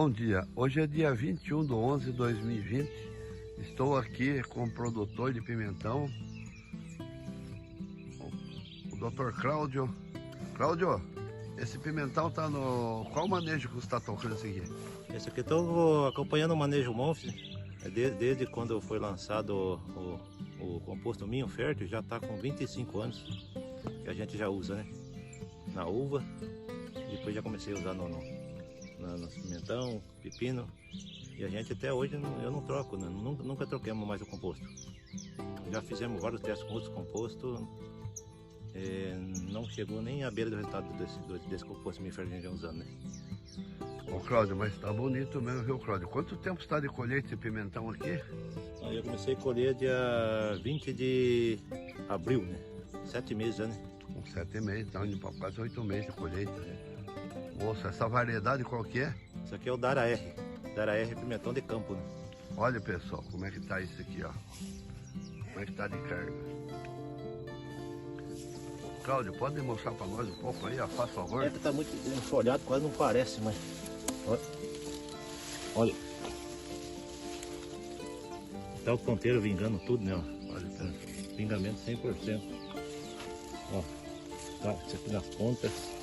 Bom dia, hoje é dia 21/11/2020. Estou aqui com o produtor de pimentão, o Dr. Cláudio. Cláudio, esse pimentão tá no... Qual manejo que você está tocando esse aqui? Esse aqui estou acompanhando o manejo Monf, desde quando foi lançado o composto Minho Fértil, já está com 25 anos que a gente já usa, né? Na uva, depois já comecei a usar no pimentão, pepino, e a gente até hoje eu não troco, né? Nunca troquemos mais o composto. Já fizemos vários testes com outros compostos, não chegou nem à beira do resultado desse composto Minho Fértil que a gente já usando, né? Ô Cláudio, mas tá bonito mesmo, viu, Cláudio? Quanto tempo está de colheita esse pimentão aqui? Aí eu comecei a colher dia 20 de abril, né? 7 meses já, né? Com 7 meses, tá indo para quase 8 meses de colheita. Moça, essa variedade qual que é? Isso aqui é o Dara R. Dara R pimentão de campo, né? Olha, pessoal, como é que tá isso aqui, ó. Como é que tá de carga. Cláudio, pode mostrar para nós um pouco aí, ó, faz favor? É que tá muito enfolhado, quase não parece, mas... Olha. Tá o ponteiro vingando tudo, né? Olha, Vingamento 100%. Ó, tá, isso aqui nas pontas.